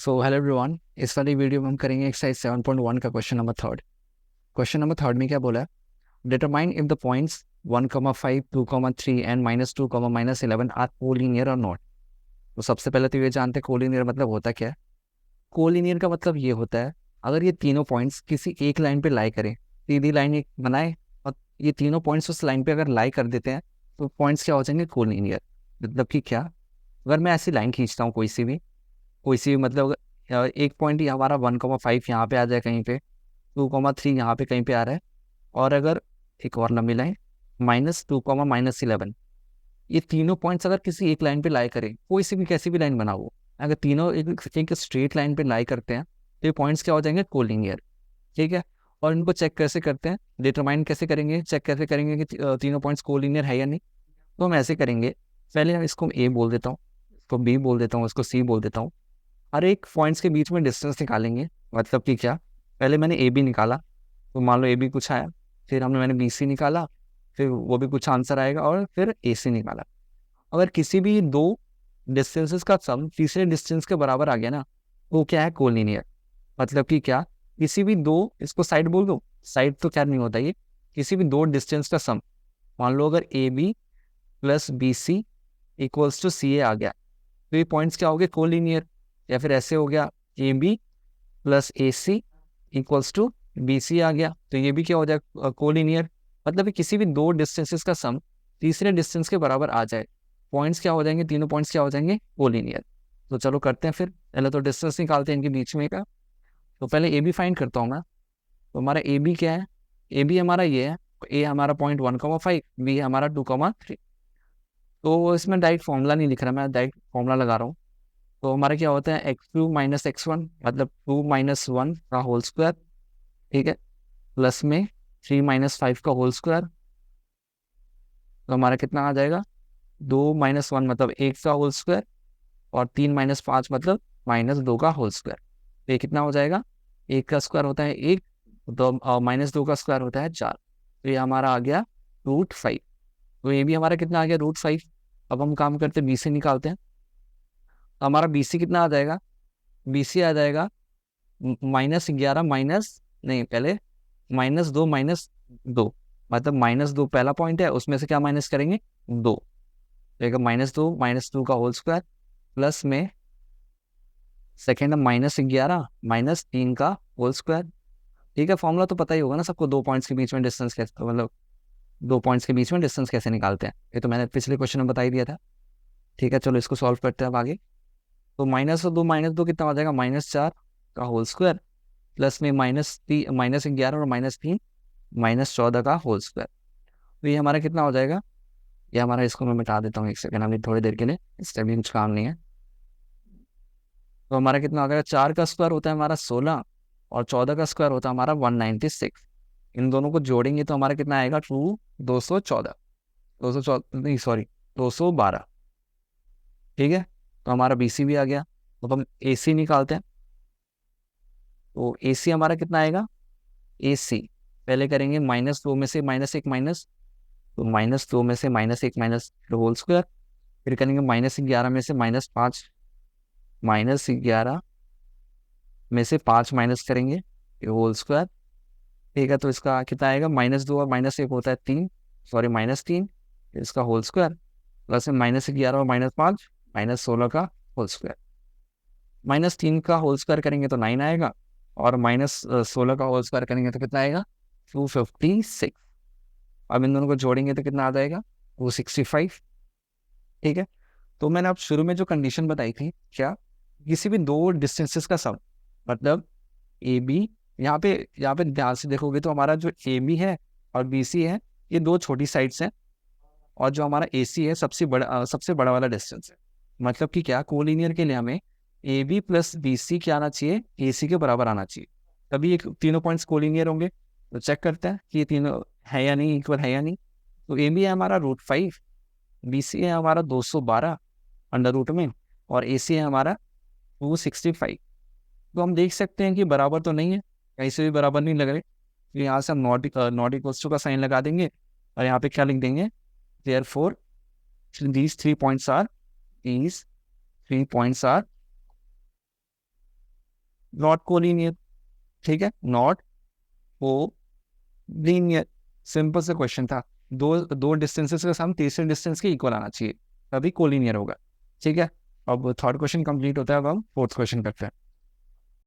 So hello everyone, इस वाली video में हम करेंगे एक्सरसाइज 7.1 का question number third. Question number third में क्या बोला है? Determine if the points 1,5, 2,3 and -2, -11 are collinear और नॉट। तो सबसे पहले तो ये जानते हैं कोलिनियर मतलब होता क्या है। कोलिनियर का मतलब ये होता है, अगर ये तीनों पॉइंट्स किसी एक लाइन पे लाई करें, सीधी लाइन एक बनाए और ये तीनों पॉइंट्स उस लाइन पे अगर लाई कर देते हैं तो पॉइंट्स क्या हो जाएंगे? कोलिनियर। मतलब कि क्या, अगर मैं ऐसी लाइन खींचता हूँ कोई सी भी मतलब एक पॉइंट ही हमारा 1,5 यहाँ पे आ जाए, कहीं पे 2,3 यहाँ पे कहीं पे आ रहा है, और अगर एक और लंबी लाइन -2, -11, ये तीनों पॉइंट्स अगर किसी एक लाइन पे लाई करें, कोई सी भी कैसी भी लाइन बनाओ, अगर तीनों एक स्ट्रेट लाइन पे लाई करते हैं तो ये पॉइंट्स क्या हो जाएंगे? कोलिनियर। ठीक है। और इनको चेक कैसे करते हैं, डिटरमाइन कैसे करेंगे, चेक कैसे करेंगे कि तीनों पॉइंट्स कोलिनियर है या नहीं? तो हम ऐसे करेंगे, पहले हम इसको ए बोल देता हूँ, इसको बी बोल देता हूँ, इसको सी बोल देता हूँ। हर एक पॉइंट्स के बीच में डिस्टेंस निकालेंगे। मतलब कि क्या, पहले मैंने ए बी निकाला, तो मान लो ए बी कुछ आया, फिर मैंने बी सी निकाला, फिर वो भी कुछ आंसर आएगा, और फिर ए सी निकाला। अगर किसी भी दो डिस्टेंसेस का सम तीसरे डिस्टेंस के बराबर आ गया ना, वो क्या है? कोलिनियर। मतलब कि क्या, किसी भी दो, इसको साइड बोल दो, साइड तो क्या नहीं होता ये, किसी भी दो डिस्टेंस का सम, मान लो अगर A B plus B C equals to C A आ गया, तो ये पॉइंट्स क्या हो गए? कोलिनियर। या फिर ऐसे हो गया, A B plus A C equals to B C आ गया, तो ये भी क्या हो जाए? कोलिनियर। मतलब कि किसी भी दो डिस्टेंसेस का सम तीसरे डिस्टेंस के बराबर आ जाए, पॉइंट्स क्या हो जाएंगे? तीनों पॉइंट्स क्या हो जाएंगे? कोलिनियर। तो चलो करते हैं, फिर पहले तो डिस्टेंस निकालते हैं इनके बीच में का। तो पहले ए बी फाइंड करता हूँ मैं। तो हमारा ए बी क्या है? ए बी हमारा ये है, ए हमारा पॉइंट 1,5, बी हमारा 2,3। तो इसमें डायरेक्ट फॉर्मूला नहीं लिख रहा, मैं डायरेक्ट फॉर्मूला लगा रहा हूँ। तो हमारा क्या होता है? x2 - x1, मतलब 2 - 1 का होल स्क्वायर। ठीक है। प्लस में 3 - 5 का होल स्क्वायर। तो हमारा कितना आ जाएगा? 2 - 1 मतलब 1 का होल स्क्वायर, और 3 - 5 मतलब -2 का होल स्क्वायर। तो ये कितना हो जाएगा? 1 का स्क्वायर होता है 1, तो -2 का स्क्वायर होता है 4। तो ये हमारा आ गया √5। तो ये भी हमारा कितना आ गया? √5। अब हम काम करते बी से निकालते हैं। तो हमारा बी सी कितना आ जाएगा? बी सी आ जाएगा -11 माइनस, नहीं पहले -2 मतलब -2 पहला पॉइंट है, उसमें से क्या माइनस करेंगे? 2। तो -2 का होल स्क्वायर, प्लस में सेकेंड -11 -3 का होल स्क्वायर। ठीक है, फॉर्मूला तो पता ही होगा ना सबको, दो पॉइंट्स के बीच में डिस्टेंस कैसे, मतलब दो पॉइंट्स के बीच में डिस्टेंस कैसे निकालते हैं, ये तो मैंने पिछले क्वेश्चन में बता ही दिया था। ठीक है, चलो इसको सॉल्व करते हैं अब आगे। तो -2 कितना हो जाएगा? -4 का होल स्क्वायर, प्लस में -11 और -3 -14 का होल स्क्वायर। तो ये हमारा कितना हो जाएगा? ये हमारा, इसको मैं मिटा देता हूँ एक सेकंड अभी थोड़ी देर के लिए, इस टाइम कुछ काम नहीं है। तो हमारा कितना हो जाएगा? 4 का स्क्वायर होता है हमारा 16, और 14 का स्क्वायर होता है हमारा 196। इन दोनों को जोड़ेंगे तो हमारा कितना आएगा? 214, 214 नहीं सॉरी, 212। ठीक है। तो हमारा बी सी भी आ गया। तो हम ए सी निकालते हैं। तो ए सी हमारा कितना आएगा? ए सी पहले करेंगे -2 में से -1 माइनस, तो -2 में से -1 माइनस होल स्क्वायर। फिर करेंगे -11 में से -5, -11 में से 5 माइनस करेंगे, ये होल स्क्वायर। ठीक है। तो इसका कितना आएगा? -2 और -1 होता है 3, सॉरी -3, इसका होल स्क्वायर, प्लस में -11 और -5 -16 का होल स्क्वायर। -3 का होल स्क्वायर करेंगे तो 9 आएगा, और -16 का होल स्क्वायर करेंगे तो कितना आएगा? 256। अब इन दोनों को जोड़ेंगे तो कितना आ जाएगा? 265। ठीक है। तो मैंने अब शुरू में जो कंडीशन बताई थी, क्या, किसी भी दो डिस्टेंसेस का सम, मतलब ए बी, यहाँ पे ध्यान से देखोगे तो हमारा जो ए बी है और बी सी है, ये दो छोटी साइड्स हैं, और जो हमारा ए सी है सबसे बड़ा वाला डिस्टेंस है। मतलब कि क्या, कोलिनियर के लिए हमें A B plus B C क्या आना चाहिए? ए सी के बराबर आना चाहिए, तभी ये तीनों पॉइंट्स कोलिनियर होंगे। तो चेक करते हैं कि ये तीनों है या नहीं, इक्वल है या नहीं। तो ए बी है हमारा √5, बी सी है हमारा 212 अंडर रूट में, और ए सी है हमारा 265। तो हम देख सकते हैं कि बराबर तो नहीं है, कहीं से भी बराबर नहीं लग रहे। तो यहाँ से हम नॉट इक्वल्स टू का साइन लगा देंगे, और यहाँ पे क्या लिख देंगे? Therefore these 3 points are not collinear, ठीक है, नॉट कोलिनियर। सिंपल से क्वेश्चन था, दो दो डिस्टेंसेस का सम तीसरे डिस्टेंस के इक्वल आना चाहिए, तभी कोलिनियर होगा, ठीक है। अब थर्ड क्वेश्चन कंप्लीट होता है, अब हम फोर्थ क्वेश्चन करते हैं।